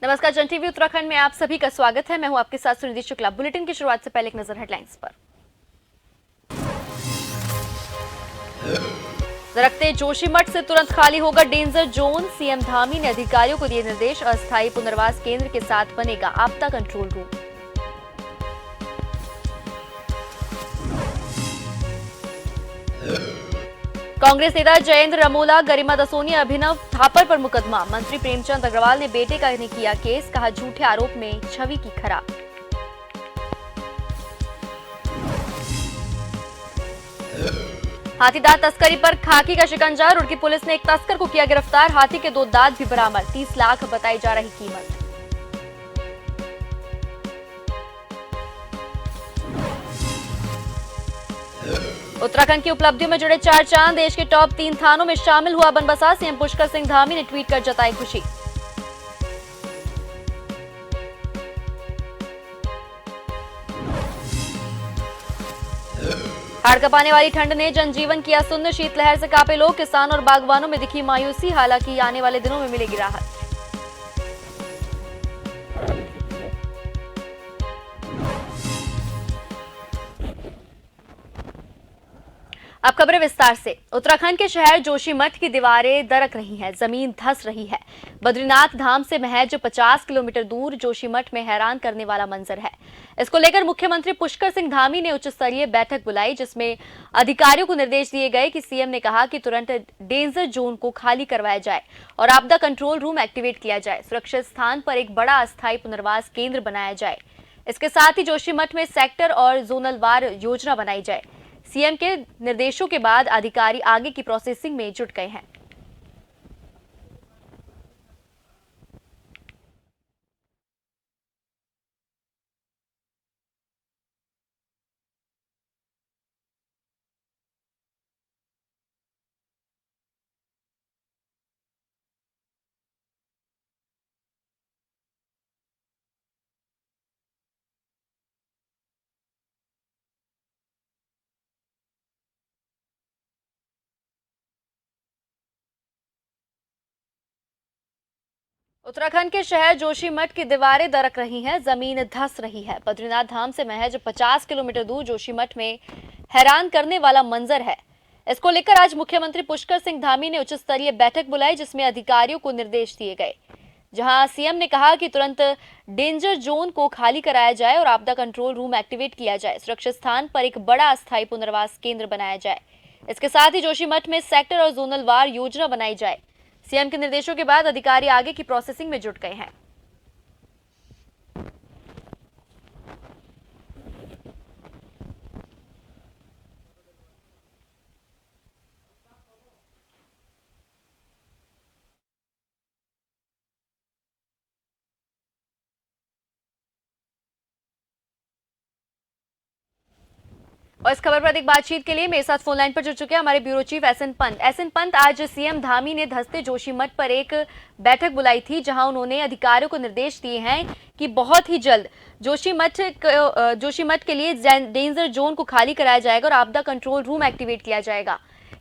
नमस्कार, जन टीवी उत्तराखंड में आप सभी का स्वागत है। मैं हूं आपके साथ सुनिधि शुक्ला। बुलेटिन की शुरुआत से पहले एक नजर हेडलाइंस पर। दरख्ते जोशीमठ से तुरंत खाली होगा डेंजर जोन। सीएम धामी ने अधिकारियों को दिए निर्देश। अस्थायी पुनर्वास केंद्र के साथ बनेगा आपदा कंट्रोल रूम। कांग्रेस नेता जयेंद्र रमोला, गरिमा दसोनी, अभिनव थापर पर मुकदमा। मंत्री प्रेमचंद अग्रवाल ने बेटे का ने किया केस। कहा झूठे आरोप में छवि की खराब। हाथी दांत तस्करी पर खाकी का शिकंजा। रुड़की पुलिस ने एक तस्कर को किया गिरफ्तार। हाथी के 2 दांत भी बरामद। 30 लाख बताई जा रही कीमत। उत्तराखंड की उपलब्धियों में जुड़े 4 चांद। देश के टॉप 3 थानों में शामिल हुआ बनबसा। सीएम पुष्कर सिंह धामी ने ट्वीट कर जताई खुशी। हाड़ कपाने वाली ठंड ने जनजीवन किया सुन्न। शीतलहर से कांपे लोग। किसानों और बागवानों में दिखी मायूसी। हालांकि आने वाले दिनों में मिलेगी राहत। अब खबरें विस्तार से। उत्तराखंड के शहर जोशीमठ की दीवारें दरक रही हैं, जमीन धंस रही है। बद्रीनाथ धाम से महज 50 किलोमीटर दूर जोशीमठ में हैरान करने वाला मंजर है। इसको लेकर मुख्यमंत्री पुष्कर सिंह धामी ने उच्च स्तरीय बैठक बुलाई, जिसमें अधिकारियों को निर्देश दिए गए कि सीएम ने कहा कि तुरंत डेंजर जोन को खाली करवाया जाए और आपदा कंट्रोल रूम एक्टिवेट किया जाए। सुरक्षित स्थान पर एक बड़ा अस्थायी पुनर्वास केंद्र बनाया जाए। इसके साथ ही जोशीमठ में सेक्टर और जोनल वार योजना बनाई जाए। सीएम के निर्देशों के बाद अधिकारी आगे की प्रोसेसिंग में जुट गए हैं। उत्तराखंड के शहर जोशीमठ की दीवारें दरक रही हैं, जमीन धंस रही है। बद्रीनाथ धाम से महज 50 किलोमीटर दूर जोशीमठ में हैरान करने वाला मंजर है। इसको लेकर आज मुख्यमंत्री पुष्कर सिंह धामी ने उच्च स्तरीय बैठक बुलाई, जिसमें अधिकारियों को निर्देश दिए गए। जहां सीएम ने कहा कि तुरंत डेंजर जोन को खाली कराया जाए और आपदा कंट्रोल रूम एक्टिवेट किया जाए। सुरक्षित स्थान पर एक बड़ा अस्थायी पुनर्वास केंद्र बनाया जाए। इसके साथ ही जोशीमठ में सेक्टर और जोनल वार योजना बनाई जाए। सीएम के निर्देशों के बाद अधिकारी आगे की प्रोसेसिंग में जुट गए हैं। और इस खबर पर अधिक बातचीत के लिए मेरे साथ फोन लाइन पर जुड़ चुके हैं हमारे bureau chief SN Pant. SN Pant, आज सीएम धामी ने धंसते जोशीमठ पर एक बैठक बुलाई थी, जहां उन्होंने अधिकारियों को निर्देश दिए हैं कि बहुत ही जल्द जोशीमठ के लिए डेंजर जोन को खाली कराया जाएगा और आपदा कंट्रोल रूम एक्टिवेट किया जाएगा।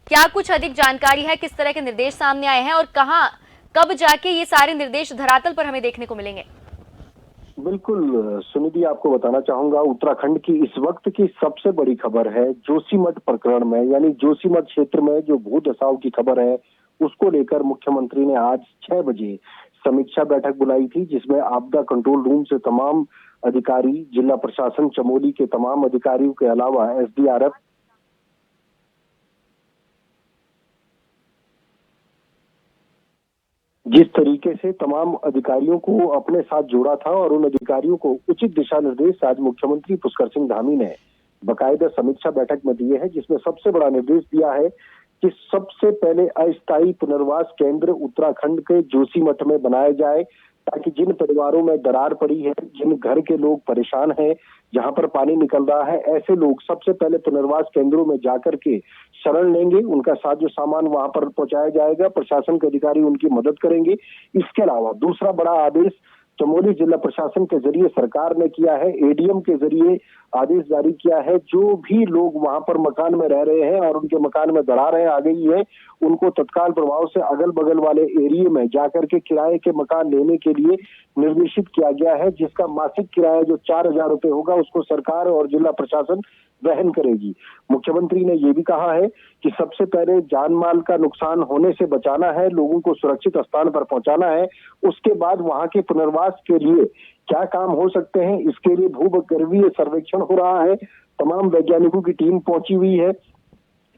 क्या कुछ अधिक जानकारी है, किस तरह के निर्देश सामने आए हैं और कहाँ कब जाके ये सारे निर्देश धरातल पर हमें देखने को मिलेंगे? बिल्कुल सुनिधि, आपको बताना चाहूंगा उत्तराखंड की इस वक्त की सबसे बड़ी खबर है जोशीमठ प्रकरण में, यानी जोशीमठ क्षेत्र में जो भू धसाव की खबर है उसको लेकर मुख्यमंत्री ने आज 6 बजे समीक्षा बैठक बुलाई थी, जिसमें आपदा कंट्रोल रूम से तमाम अधिकारी, जिला प्रशासन चमोली के तमाम अधिकारियों के अलावा एसडीआरएफ, जिस तरीके से तमाम अधिकारियों को अपने साथ जोड़ा था और उन अधिकारियों को उचित दिशा निर्देश आज मुख्यमंत्री पुष्कर सिंह धामी ने बकायदा समीक्षा बैठक में दिए हैं, जिसमें सबसे बड़ा निर्देश दिया है कि सबसे पहले अस्थायी पुनर्वास केंद्र उत्तराखंड के जोशीमठ में बनाया जाए, ताकि जिन परिवारों में दरार पड़ी है, जिन घर के लोग परेशान हैं, जहां पर पानी निकल रहा है, ऐसे लोग सबसे पहले पुनर्वास केंद्रों में जाकर के शरण लेंगे। उनका साजो सामान वहां पर पहुंचाया जाएगा, प्रशासन के अधिकारी उनकी मदद करेंगे। इसके अलावा दूसरा बड़ा आदेश चमोली जिला प्रशासन के जरिए सरकार ने किया है, एडीएम के जरिए आदेश जारी किया है। जो भी लोग वहां पर मकान में रह रहे हैं और उनके मकान में दरारें आ गई है, उनको तत्काल प्रभाव से अगल बगल वाले एरिया में जाकर के किराए के मकान लेने के लिए निर्देशित किया गया है, जिसका मासिक किराया जो 4,000 रुपए होगा उसको सरकार और जिला प्रशासन वहन करेगी। मुख्यमंत्री ने ये भी कहा है कि सबसे पहले जान माल का नुकसान होने से बचाना है, लोगों को सुरक्षित स्थान पर पहुंचाना है, उसके बाद वहां के पुनर्वास के लिए क्या काम हो सकते हैं, इसके लिए भूगर्भीय सर्वेक्षण हो रहा है, तमाम वैज्ञानिकों की टीम पहुंची हुई है।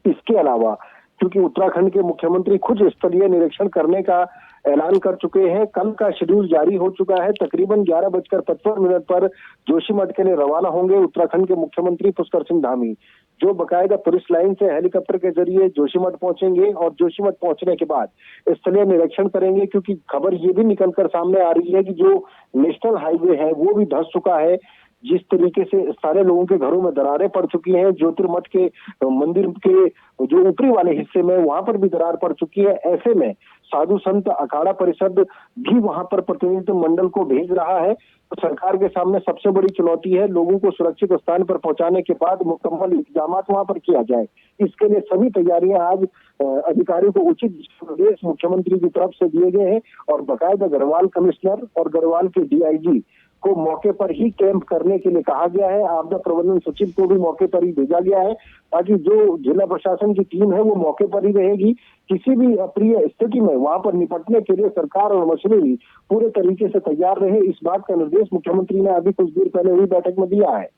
इसके अलावा क्योंकि उत्तराखंड के मुख्यमंत्री खुद स्थलीय निरीक्षण करने का ऐलान कर चुके हैं, कल का शेड्यूल जारी हो चुका है। तकरीबन 11:55 पर जोशीमठ के लिए रवाना होंगे उत्तराखंड के मुख्यमंत्री पुष्कर सिंह धामी, जो बकायदा पुलिस लाइन से हेलीकॉप्टर के जरिए जोशीमठ पहुंचेंगे और जोशीमठ पहुंचने के बाद स्थलीय निरीक्षण करेंगे, क्योंकि खबर ये भी निकलकर सामने आ रही है कि जो नेशनल हाईवे है वो भी धंस चुका है। जिस तरीके से सारे लोगों के घरों में दरारें पड़ चुकी हैं, ज्योतिर्मठ के मंदिर के जो ऊपरी वाले हिस्से में वहां पर भी दरार पड़ चुकी है। ऐसे में साधु संत अखाड़ा परिषद भी वहां पर प्रतिनिधित्व मंडल को भेज रहा है। तो सरकार के सामने सबसे बड़ी चुनौती है लोगों को सुरक्षित स्थान पर पहुंचाने के बाद मुकम्मल इंतजाम वहां पर किया जाए। इसके लिए सभी तैयारियां आज अधिकारियों को उचित निर्देश मुख्यमंत्री की तरफ से दिए गए हैं और बाकायदा गढ़वाल कमिश्नर और गढ़वाल के डीआईजी को मौके पर ही कैंप करने के लिए कहा गया है। आपदा प्रबंधन सचिव को भी मौके पर ही भेजा गया है, ताकि जो जिला प्रशासन की टीम है वो मौके पर ही रहेगी। किसी भी अप्रिय स्थिति में वहां पर निपटने के लिए सरकार और मशीनरी पूरे तरीके से तैयार रहे, इस बात का निर्देश मुख्यमंत्री ने अभी कुछ देर पहले हुई बैठक में दिया है।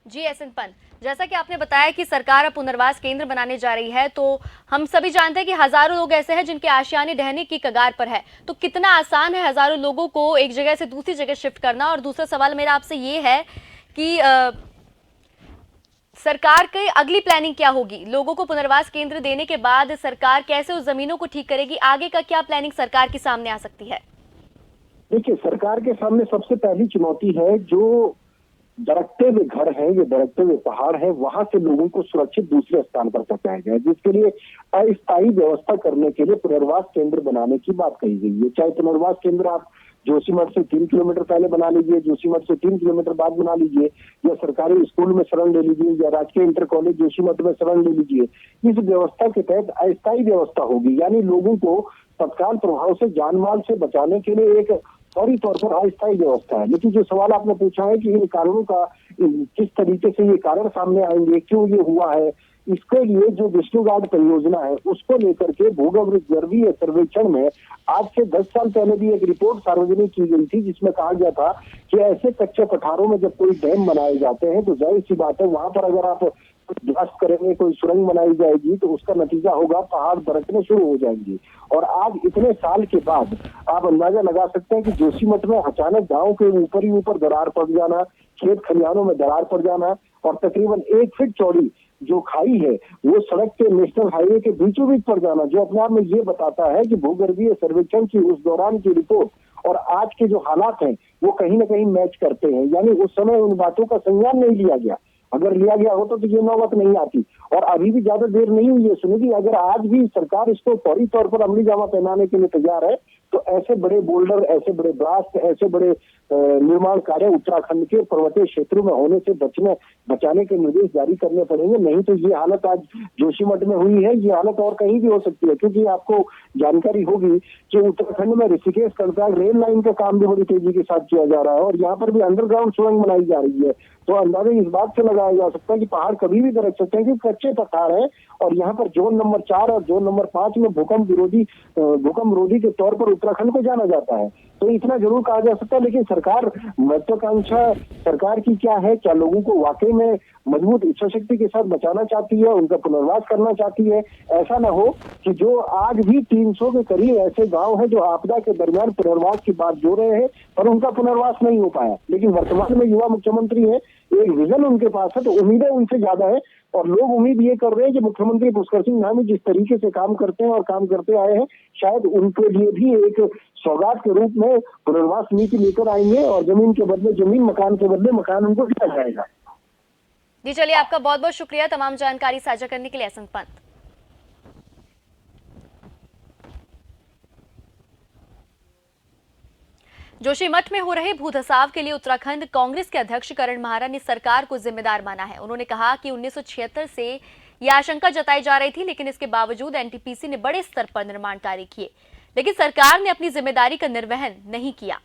जी एसएन पंत, जैसा कि आपने बताया कि सरकार अब पुनर्वास केंद्र बनाने जा रही है, तो हम सभी जानते हैं कि हजारों लोग ऐसे हैं जिनके आशियाने ढहने की कगार पर है। तो कितना आसान है हजारों लोगों को एक जगह से दूसरी जगह शिफ्ट करना? और दूसरा सवाल मेरा आपसे ये है कि सरकार की अगली प्लानिंग क्या होगी? लोगों को पुनर्वास केंद्र देने के बाद सरकार कैसे उस जमीनों को ठीक करेगी? आगे का क्या प्लानिंग सरकार के सामने आ सकती है? देखिए, सरकार के सामने सबसे पहली चुनौती है जो दरकते हुए घर है, ये दरकते हुए पहाड़ है, वहां से लोगों को सुरक्षित दूसरे स्थान पर पहुंचाया जाए, जिसके लिए अस्थायी व्यवस्था करने के लिए पुनर्वास केंद्र बनाने की बात कही गई है। चाहे पुनर्वास केंद्र आप जोशीमठ से 3 किलोमीटर पहले बना लीजिए, जोशीमठ से 3 किलोमीटर बाद बना लीजिए, या सरकारी स्कूल में शरण ले लीजिए, या राजकीय इंटर कॉलेज जोशीमठ में शरण ले लीजिए। इस व्यवस्था के तहत अस्थायी व्यवस्था होगी, यानी लोगों को तत्काल प्रभाव से जान माल से बचाने के लिए एक फौरी तौर पर अस्थायी व्यवस्था है। लेकिन जो सवाल आपने पूछा है कि इन कारणों का किस तरीके से ये कारण सामने आएंगे, क्यों ये हुआ है, इसके लिए जो विष्णु घाट परियोजना है उसको लेकर के भूगर्भीय सर्वेक्षण में आज से 10 साल पहले भी एक रिपोर्ट सार्वजनिक की गई थी, जिसमें कहा गया था कि ऐसे कच्चे पठारों में जब कोई डैम बनाए जाते हैं तो जाहिर सी बात है वहां पर अगर आप ब्लास्ट करेंगे, कोई सुरंग बनाई जाएगी तो उसका नतीजा होगा पहाड़ दरकने शुरू हो जाएंगे। और आज इतने साल के बाद आप अंदाजा लगा सकते हैं कि जोशीमठ में अचानक गांव के ऊपर ही ऊपर दरार पड़ जाना, खेत खलिहानों में दरार पड़ जाना और तकरीबन 1 फीट चौड़ी जो खाई है वो सड़क के नेशनल हाईवे के बीचों बीच पड़ जाना, जो अपने आप में ये बताता है कि भूगर्भीय सर्वेक्षण की उस दौरान की रिपोर्ट और आज के जो हालात हैं वो कहीं ना कहीं मैच करते हैं। यानी उस समय उन बातों का संज्ञान नहीं लिया गया, अगर लिया गया होता तो ये नौबत नहीं आती। और अभी भी ज्यादा देर नहीं हुई है सुनिधि, अगर आज भी सरकार इसको फौरी तौर पर अमली जामा पहनाने के लिए तैयार है तो ऐसे बड़े बोल्डर, ऐसे बड़े ब्लास्ट, ऐसे बड़े निर्माण कार्य उत्तराखंड के पर्वतीय क्षेत्रों में होने से बचाने के निर्देश जारी करने पड़ेंगे। नहीं तो ये हालत आज जोशीमठ में हुई है, ये हालत और कहीं भी हो सकती है, क्योंकि आपको जानकारी होगी कि उत्तराखंड में ऋषिकेश करतार रेल लाइन का काम भी बड़ी तेजी के साथ किया जा रहा है और यहाँ पर भी अंडरग्राउंड सुरंग बनाई जा रही है। तो अंदाजा इस बात से लगाया जा सकता है कि पहाड़ कभी भी दरक सकते हैं, क्योंकि कच्चे पठार है और यहाँ पर जोन नंबर 4 और जोन नंबर 5 में भूकंप विरोधी के तौर पर उत्तराखंड को जाना जाता है। तो इतना जरूर कहा जा सकता है। लेकिन सरकार, महत्वाकांक्षा सरकार की क्या है, क्या लोगों को वाकई में मजबूत इच्छा शक्ति के साथ बचाना चाहती है, उनका पुनर्वास करना चाहती है? ऐसा न हो कि जो आज भी 300 के करीब ऐसे गांव हैं जो आपदा के दरमियान पुनर्वास की बात जोड़ रहे हैं पर उनका पुनर्वास नहीं हो पाया। लेकिन वर्तमान में युवा मुख्यमंत्री है, एक विजन उनके पास है, तो उम्मीदें उनसे ज्यादा है और लोग उम्मीद ये कर रहे हैं कि मुख्यमंत्री पुष्कर सिंह धामी जिस तरीके से काम करते हैं और काम करते आए हैं, शायद उनके लिए भी एक सौगात के रूप में पुनर्वास नीति लेकर आएंगे और जमीन के बदले जमीन, मकान के बदले मकान उनको दिया जाएगा। जी चलिए, आपका बहुत बहुत शुक्रिया तमाम जानकारी साझा करने के लिए एसएन पंत। जोशीमठ में हो रहे भूधसाव के लिए उत्तराखंड कांग्रेस के अध्यक्ष करण माहरा ने सरकार को जिम्मेदार माना है। उन्होंने कहा कि 1976 से यह आशंका जताई जा रही थी, लेकिन इसके बावजूद एनटीपीसी ने बड़े स्तर पर निर्माण कार्य किए, लेकिन सरकार ने अपनी जिम्मेदारी का निर्वहन नहीं किया।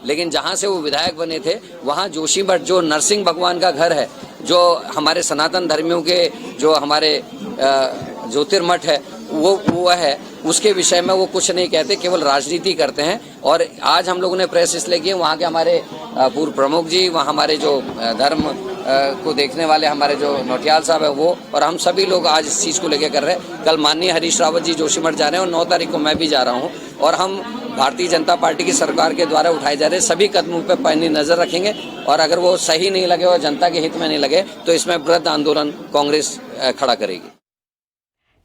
लेकिन जहां से वो विधायक बने थे वहां जोशीमठ जो नरसिंह भगवान का घर है, जो हमारे सनातन धर्मियों के जो हमारे ज्योतिर्मठ है वो है, उसके विषय में वो कुछ नहीं कहते, केवल राजनीति करते हैं। और आज हम लोगों ने प्रेस इसलिए की, वहाँ के हमारे पूर्व प्रमुख जी, वहाँ हमारे जो धर्म को देखने वाले हमारे जो नौटियाल साहब है वो, और हम सभी लोग आज इस चीज को लेकर कर रहे हैं। कल माननीय हरीश रावत जी जोशीमठ जा रहे हैं और 9 तारीख को मैं भी जा रहा हूँ, और हम भारतीय जनता पार्टी की सरकार के द्वारा उठाए जा रहे सभी कदमों पर पैनी नजर रखेंगे, और अगर वो सही नहीं लगे और जनता के हित में नहीं लगे तो इसमें वृहद आंदोलन कांग्रेस खड़ा करेगी।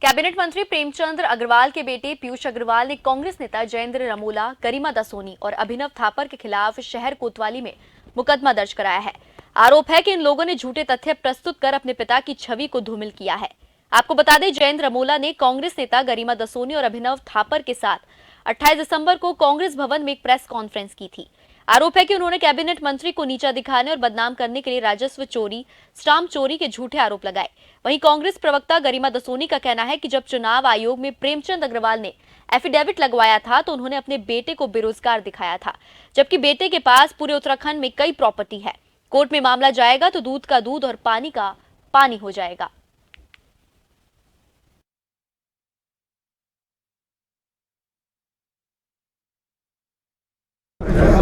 कैबिनेट मंत्री प्रेमचंद अग्रवाल के बेटे पीयूष अग्रवाल ने कांग्रेस नेता जयेंद्र रमोला, गरिमा दसोनी और अभिनव थापर के खिलाफ शहर कोतवाली में मुकदमा दर्ज कराया है। आरोप है कि इन लोगों ने झूठे तथ्य प्रस्तुत कर अपने पिता की छवि को धूमिल किया है। आपको बता दें, जयेंद्र रमोला ने कांग्रेस नेता गरिमा दसोनी और अभिनव थापर के साथ 28 दिसंबर को कांग्रेस भवन में एक प्रेस कॉन्फ्रेंस की थी। आरोप है कि उन्होंने कैबिनेट मंत्री को नीचा दिखाने और बदनाम करने के लिए राजस्व चोरी, स्टाम्प चोरी के झूठे आरोप लगाए। वहीं कांग्रेस प्रवक्ता गरिमा दसोनी का कहना है कि जब चुनाव आयोग में प्रेमचंद अग्रवाल ने एफिडेविट लगवाया था तो उन्होंने अपने बेटे को बेरोजगार दिखाया था, जबकि बेटे के पास पूरे उत्तराखंड में कई प्रॉपर्टी है। कोर्ट में मामला जाएगा तो दूध का दूध और पानी का पानी हो जाएगा।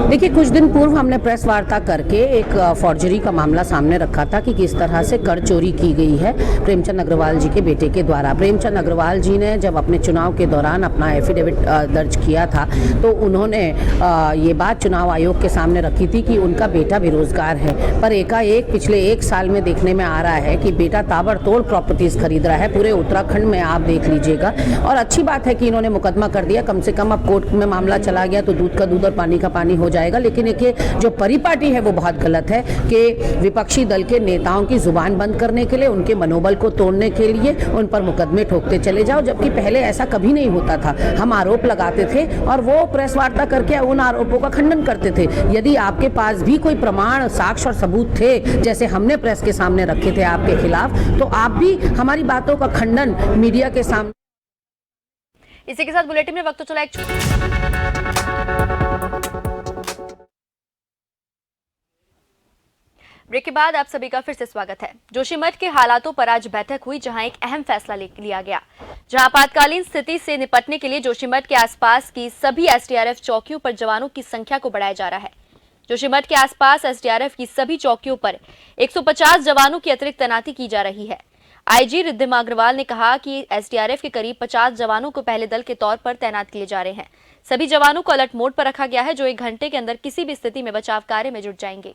देखिए, कुछ दिन पूर्व हमने प्रेस वार्ता करके एक फॉर्जरी का मामला सामने रखा था कि किस तरह से कर चोरी की गई है प्रेमचंद अग्रवाल जी के बेटे के द्वारा। प्रेमचंद अग्रवाल जी ने जब अपने चुनाव के दौरान अपना एफिडेविट दर्ज किया था तो उन्होंने ये बात चुनाव आयोग के सामने रखी थी कि उनका बेटा बेरोजगार है, पर एकाएक पिछले 1 साल में देखने में आ रहा है कि बेटा ताबड़तोड़ प्रॉपर्टीज खरीद रहा है पूरे उत्तराखंड में, आप देख लीजिएगा। और अच्छी बात है कि इन्होंने मुकदमा कर दिया, कम से कम अब कोर्ट में मामला चला गया तो दूध का दूध और पानी का पानी हो जाएगा। लेकिन एक जो परिपाटी है वो बहुत गलत है कि विपक्षी दल के नेताओं की जुबान बंद करने के लिए, उनके मनोबल को तोड़ने के लिए उन पर मुकदमे ठोकते चले जाओ, जबकि पहले ऐसा कभी नहीं होता था। हम आरोप लगाते थे और वो प्रेस वार्ता करके उन आरोपों का खंडन करते थे। यदि आपके पास भी कोई प्रमाण, साक्ष्य और सबूत थे, जैसे हमने प्रेस के सामने रखे थे आपके खिलाफ, तो आप भी हमारी बातों का खंडन मीडिया के सामने। इसी के साथ बुलेटिन में वक्त चला एक ब्रेक के बाद आप सभी का फिर से स्वागत है। जोशीमठ के हालातों पर आज बैठक हुई, जहां एक अहम फैसला लिया गया, जहां आपातकालीन स्थिति से निपटने के लिए जोशीमठ के आसपास की सभी एसडीआरएफ चौकियों पर जवानों की संख्या को बढ़ाया जा रहा है। जोशीमठ के आसपास एसडीआरएफ की सभी चौकियों पर 150 जवानों की अतिरिक्त तैनाती की जा रही है। आईजी रिद्धिमा अग्रवाल ने कहा कि एसडीआरएफ के करीब 50 जवानों को पहले दल के तौर पर तैनात किए जा रहे हैं। सभी जवानों को अलर्ट मोड पर रखा गया है, जो 1 घंटे के अंदर किसी भी स्थिति में बचाव कार्य में जुट जाएंगे।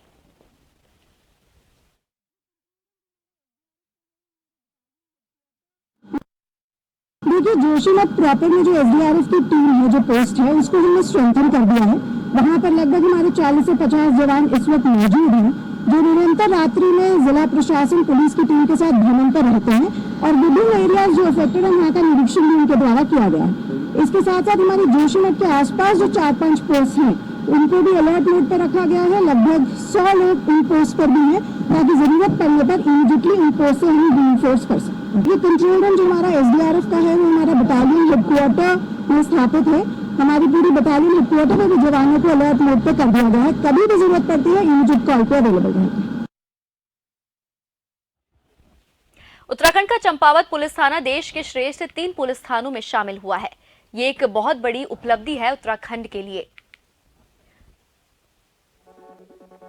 देखिए, जोशीमठ प्रॉपर में जो एसडीआरएफ की टीम है, जो पोस्ट है, उसको हमने स्ट्रेंथन कर दिया है। वहाँ पर लगभग हमारे 40 से 50 जवान इस वक्त मौजूद हैं, जो निरंतर रात्रि में जिला प्रशासन पुलिस की टीम के साथ भ्रमण पर रहते हैं और विभिन्न एरियाज जो अफेक्टेड है वहाँ का निरीक्षण भी उनके द्वारा किया गया है। इसके साथ साथ हमारे जोशीमठ के आसपास जो 4-5 पोस्ट हैं उनको भी अलर्ट मोड पर रखा गया है। लगभग 100 लोग उन पोस्ट पर भी हैं, ताकि जरूरत पड़ने पर इमीडिएटली उन पोस्ट से हम रीइंफोर्स कर सकें। ये कंट्रोल रूम जो हमारा एसडीआरएफ का है वो हमारा बटालियन हेडक्वार्टर में स्थापित है। हमारी पूरी बटालियन हेडक्वार्टर में भी जवानों को अलर्ट मोड पर कर दिया गया है, कभी भी जरूरत पड़ती है इमीडिएट कॉल पे अवेलेबल रहेगी। उत्तराखंड का चंपावत पुलिस थाना देश के श्रेष्ठ 3 पुलिस थानों में शामिल हुआ है। ये एक बहुत बड़ी उपलब्धि है उत्तराखंड के लिए।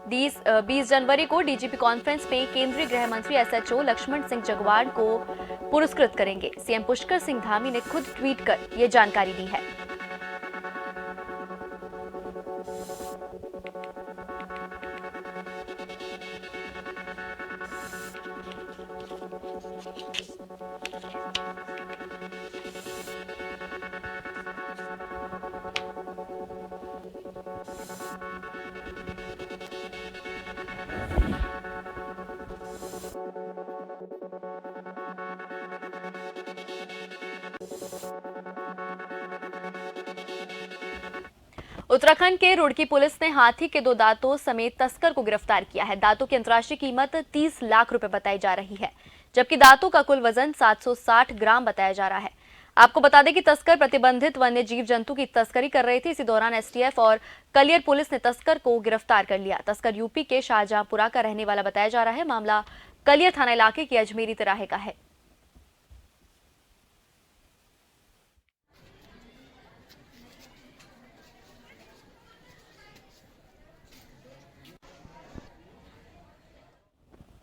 20 जनवरी को डीजीपी कॉन्फ्रेंस में केंद्रीय गृह मंत्री एसएचओ लक्ष्मण सिंह जगवाड़ को पुरस्कृत करेंगे। सीएम पुष्कर सिंह धामी ने खुद ट्वीट कर यह जानकारी दी है। उत्तराखंड के रुड़की पुलिस ने हाथी के 2 दांतों समेत तस्कर को गिरफ्तार किया है। दांतों की अंतर्राष्ट्रीय कीमत 30 लाख रुपए बताई जा रही है, जबकि दांतों का कुल वजन 760 ग्राम बताया जा रहा है। आपको बता दें कि तस्कर प्रतिबंधित वन्य जीव जंतु की तस्करी कर रहे थे। इसी दौरान एसटीएफ और कलियर पुलिस ने तस्कर को गिरफ्तार कर लिया। तस्कर यूपी के शाहजहांपुरा का रहने वाला बताया जा रहा है। मामला कलियर थाना इलाके की अजमेरी तिराहे का है।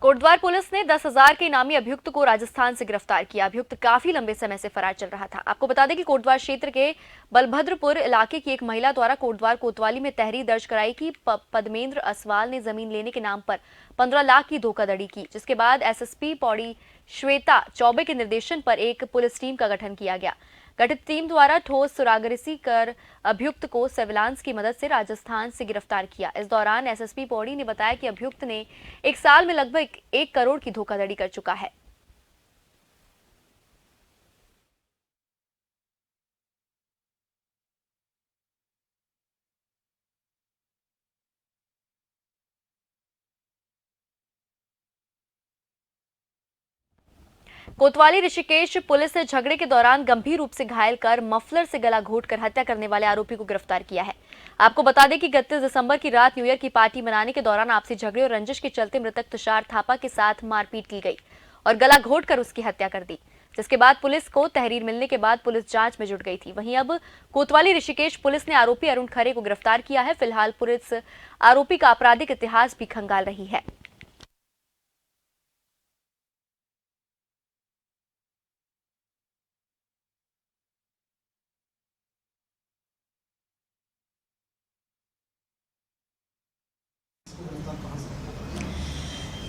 कोटद्वार पुलिस ने 10,000 के इनामी अभियुक्त को राजस्थान से गिरफ्तार किया। अभियुक्त काफी लंबे समय से फरार चल रहा था। आपको बता दें कि कोटद्वार क्षेत्र के बलभद्रपुर इलाके की एक महिला द्वारा कोटद्वार कोतवाली में तहरीर दर्ज कराई कि पद्मेंद्र असवाल ने जमीन लेने के नाम पर 15 लाख की धोखाधड़ी की, जिसके बाद एसएसपी पौड़ी श्वेता चौबे के निर्देशन पर एक पुलिस टीम का गठन किया गया। गठित टीम द्वारा ठोस सुरागरसी कर अभियुक्त को सर्विलांस की मदद से राजस्थान से गिरफ्तार किया। इस दौरान एसएसपी पौड़ी ने बताया कि अभियुक्त ने एक साल में लगभग 1 करोड़ की धोखाधड़ी कर चुका है। कोतवाली ऋषिकेश पुलिस ने झगड़े के दौरान गंभीर रूप से घायल कर मफलर से गला घोंटकर हत्या करने वाले आरोपी को गिरफ्तार किया है। आपको बता दें कि 31 दिसंबर की रात न्यू ईयर की पार्टी मनाने के दौरान आपसी झगड़े और रंजिश के चलते मृतक तुषार थापा के साथ मारपीट की गई और गला घोंटकर उसकी हत्या कर दी, जिसके बाद पुलिस को तहरीर मिलने के बाद पुलिस जांच में जुट गई थी। वहीं अब कोतवाली ऋषिकेश पुलिस ने आरोपी अरुण खरे को गिरफ्तार किया है। फिलहाल पुलिस आरोपी का आपराधिक इतिहास भी खंगाल रही है।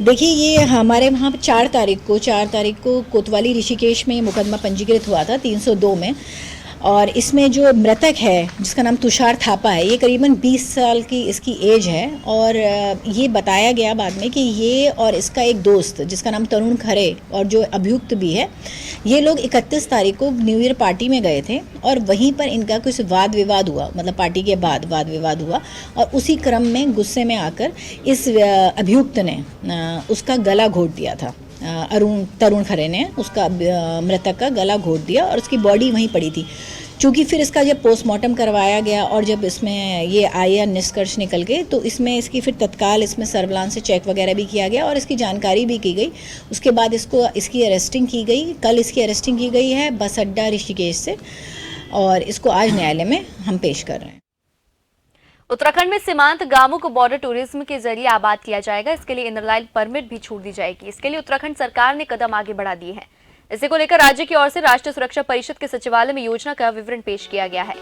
देखिए, ये हमारे वहाँ 4 तारीख को कोतवाली ऋषिकेश में मुकदमा पंजीकृत हुआ था 302 में। और इसमें जो मृतक है जिसका नाम तुषार थापा है, ये करीबन 20 साल की इसकी एज है। और ये बताया गया बाद में कि ये और इसका एक दोस्त जिसका नाम तरुण खरे और जो अभियुक्त भी है, ये लोग 31 तारीख को न्यू ईयर पार्टी में गए थे और वहीं पर इनका कुछ वाद विवाद हुआ, मतलब पार्टी के बाद वाद विवाद हुआ। और उसी क्रम में गुस्से में आकर इस अभियुक्त ने उसका गला घोंट दिया था। तरुण खरे ने उसका मृतक का गला घोंट दिया और उसकी बॉडी वहीं पड़ी थी। चूँकि फिर इसका जब पोस्टमार्टम करवाया गया और जब इसमें ये आया निष्कर्ष निकल के, तो इसमें इसकी फिर तत्काल इसमें सर्विलांस से चेक वगैरह भी किया गया और इसकी जानकारी भी की गई। उसके बाद इसकी अरेस्टिंग की गई। कल इसकी अरेस्टिंग की गई है बस अड्डा ऋषिकेश से और इसको आज न्यायालय में हम पेश कर रहे हैं। उत्तराखंड में सीमांत गांवों को बॉर्डर टूरिज्म के जरिए आबाद किया जाएगा। इसके लिए इनर लाइन परमिट भी छूट दी जाएगी। इसके लिए उत्तराखंड सरकार ने कदम आगे बढ़ा दिए हैं। इसी को लेकर राज्य की ओर से राष्ट्रीय सुरक्षा परिषद के सचिवालय में योजना का विवरण पेश किया गया है।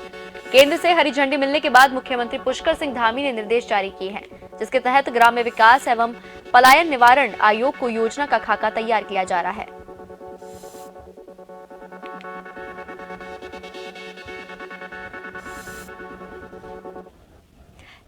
केंद्र से हरी झंडी मिलने के बाद मुख्यमंत्री पुष्कर सिंह धामी ने निर्देश जारी किए हैं, जिसके तहत ग्राम्य विकास एवं पलायन निवारण आयोग को योजना का खाका तैयार किया जा रहा है।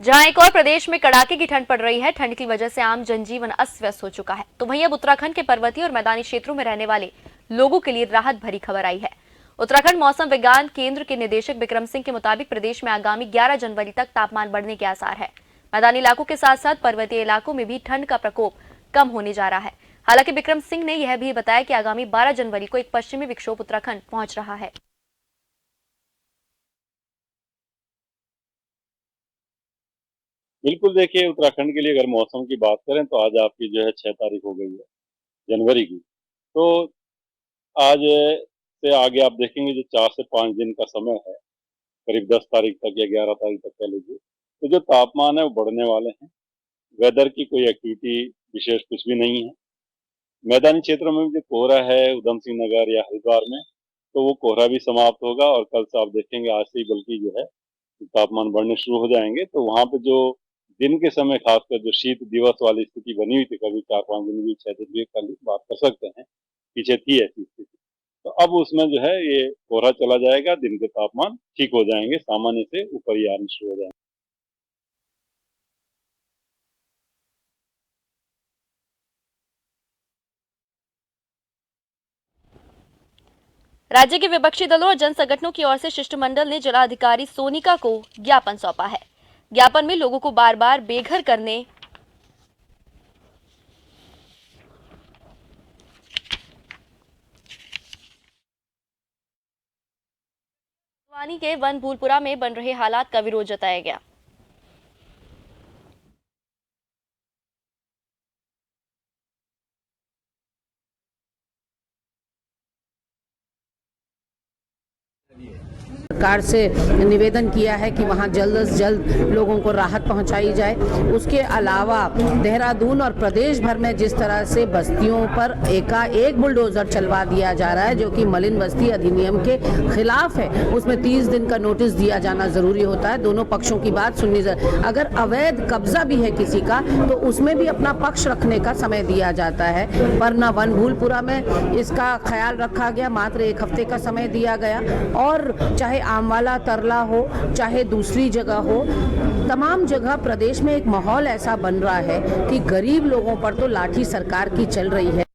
जहां एक और प्रदेश में कड़ाके की ठंड पड़ रही है। ठंड की वजह से आम जनजीवन अस्त व्यस्त हो चुका है, तो वहीं अब उत्तराखंड के पर्वतीय और मैदानी क्षेत्रों में रहने वाले लोगों के लिए राहत भरी खबर आई है। उत्तराखंड मौसम विज्ञान केंद्र के निदेशक विक्रम सिंह के मुताबिक प्रदेश में आगामी 11 जनवरी तक तापमान बढ़ने के आसार है। मैदानी इलाकों के साथ साथ पर्वतीय इलाकों में भी ठंड का प्रकोप कम होने जा रहा है। हालांकि विक्रम सिंह ने यह भी बताया कि आगामी 12 जनवरी को एक पश्चिमी विक्षोभ उत्तराखंड पहुंच रहा है। बिल्कुल, देखिए उत्तराखंड के लिए अगर मौसम की बात करें तो आज आपकी जो है 6 तारीख हो गई है जनवरी की। तो आज से आगे आप देखेंगे जो 4 से 5 दिन का समय है, करीब 10 तारीख तक या 11 तारीख तक कह लीजिए, तो जो तापमान है वो बढ़ने वाले हैं। वेदर की कोई एक्टिविटी विशेष कुछ भी नहीं है। मैदानी क्षेत्रों में भी जो कोहरा है उधम सिंह नगर या हरिद्वार में, तो वो कोहरा भी समाप्त होगा और कल से आप देखेंगे आज से ही बल्कि जो है तापमान बढ़ने शुरू हो जाएंगे। तो वहां पे जो दिन के समय खासकर जो शीत दिवस वाली स्थिति बनी हुई थी, कभी 4-5 दिन भी 6 दिन भी कल बात कर सकते हैं, पीछे थी ऐसी स्थिति, तो अब उसमें जो है ये कोहरा चला जाएगा, दिन के तापमान ठीक हो जाएंगे, सामान्य से ऊपर ही आने शुरू हो जाएंगे। राज्य के विपक्षी दलों और जन संगठनों की ओर से शिष्टमंडल ने जिलाधिकारी सोनिका को ज्ञापन सौंपा है। ज्ञापन में लोगों को बार बार बेघर करने के वन भूलपुरा में बन रहे हालात का विरोध जताया गया। सरकार से निवेदन किया है कि वहां जल्द से जल्द लोगों को राहत पहुंचाई जाए। उसके अलावा देहरादून और प्रदेश भर में जिस तरह से बस्तियों पर एकाएक बुलडोजर चलवा दिया जा रहा है जो कि मलिन बस्ती अधिनियम के खिलाफ है, उसमें 30 दिन का नोटिस दिया जाना जरूरी होता है। दोनों पक्षों की बात सुननी जरूरी। अगर अवैध कब्जा भी है किसी का तो उसमें भी अपना पक्ष रखने का समय दिया जाता है, पर न वन भूलपुरा में इसका ख्याल रखा गया। मात्र 1 हफ्ते का समय दिया गया और चाहे आमवाला तरला हो चाहे दूसरी जगह हो, तमाम जगह प्रदेश में एक माहौल ऐसा बन रहा है कि गरीब लोगों पर तो लाठी सरकार की चल रही है।